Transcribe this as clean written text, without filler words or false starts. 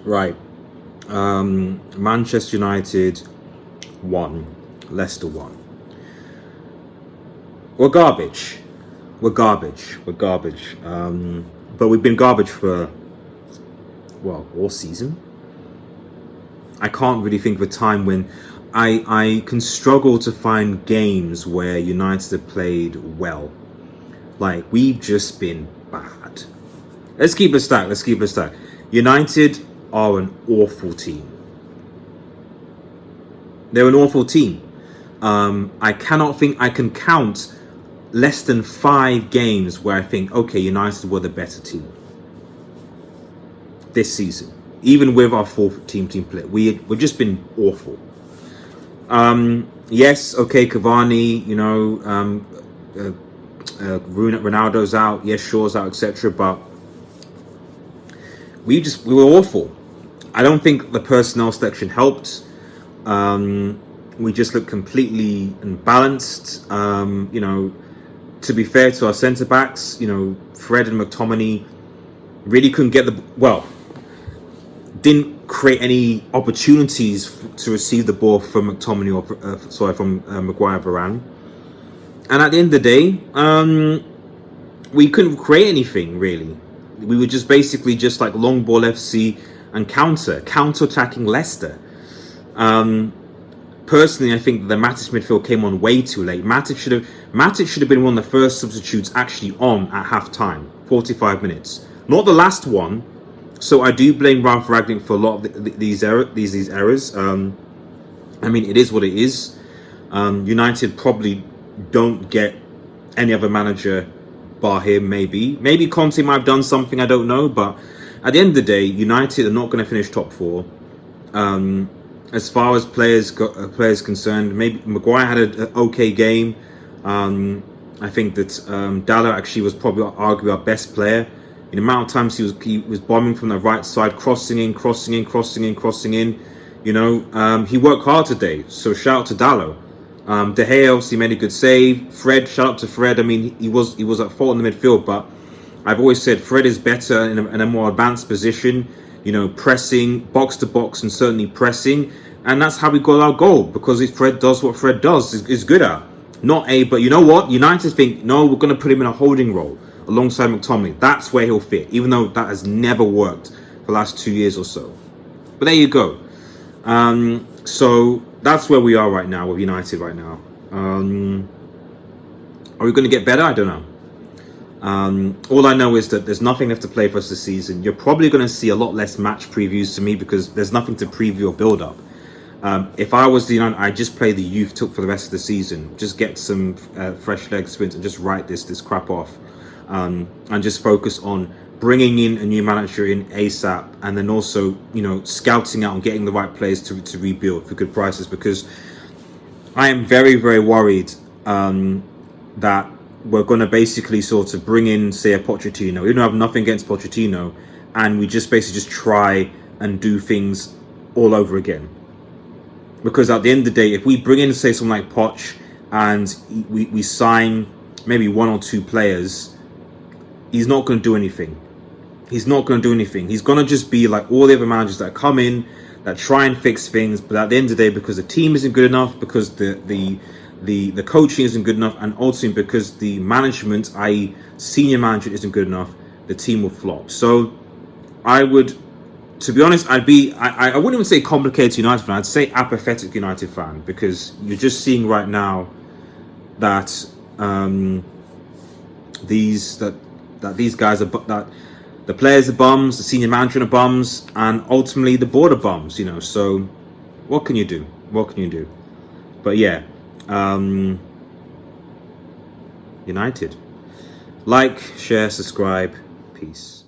Right. Manchester United 1, Leicester 1. We're garbage. We're garbage. We're garbage. But we've been garbage for, well, all season. I can't really think of a time when I can struggle to find games where United have played well. Like, we've just been bad. Let's keep it stacked. United are an awful team. They're an awful team. I cannot think I can count less than 5 games where I think, okay, United were the better team this season. Even with our 4th team play, we've just been awful. Yes, okay, Cavani, Ronaldo's out, yes, Shaw's out, etc. But we were awful. I don't think the personnel selection helped. We just looked completely unbalanced. To be fair to our centre backs, Fred and McTominay really couldn't get didn't create any opportunities to receive the ball from McTominay from Maguire Varane. And at the end of the day, we couldn't create anything really. We were just basically just like long ball FC and counter-attacking Leicester. Personally, I think the Matic midfield came on way too late. Matic should have been one of the first substitutes actually on at half time, 45 minutes, not the last one. So I do blame Ralph Ragnick for a lot of these errors. It is what it is. United probably don't get any other manager bar him. Maybe Conte might have done something, I don't know. But at the end of the day, United are not going to finish top 4. As far as players concerned, maybe Maguire had an okay game. I think that Dalot actually was probably arguably our best player. In the amount of times he was bombing from the right side, crossing in. He worked hard today, so shout out to Dalot. De Gea obviously made a good save. Fred, shout out to Fred. He was at fault in the midfield, but I've always said Fred is better in a more advanced position. Pressing, box to box, and certainly pressing, and that's how we got our goal. Because if Fred does what Fred does, is good at. But you know what? United think, no, we're going to put him in a holding role alongside McTominay. That's where he'll fit, even though that has never worked for the last 2 years or so. But there you go. So that's where we are right now with United right now. Are we going to get better? I don't know. All I know is that there's nothing left to play for us this season. You're probably going to see a lot less match previews to me because there's nothing to preview or build up. If I was the United, I'd just play the youth for the rest of the season. Just get some fresh leg sprints and just write this crap off. And just focus on bringing in a new manager in ASAP, and then also scouting out and getting the right players to rebuild for good prices, because I am very, very worried that we're going to basically sort of bring in, say, a Pochettino. We don't have nothing against Pochettino, and we just basically just try and do things all over again. Because at the end of the day, if we bring in, say, someone like Poch, and we sign maybe 1 or 2 players, he's not going to do anything. He's not going to do anything. He's going to just be like all the other managers that come in, that try and fix things, but at the end of the day, because the team isn't good enough, because the coaching isn't good enough, and ultimately because the management, i.e. senior management, isn't good enough, the team will flop. So I would, to be honest, I wouldn't even say complicated United fan, I'd say apathetic United fan, because you're just seeing right now that these guys are, that the players are bums, the senior management are bums, and ultimately the board are bums, so what can you do? But yeah, United. Like, share, subscribe, peace.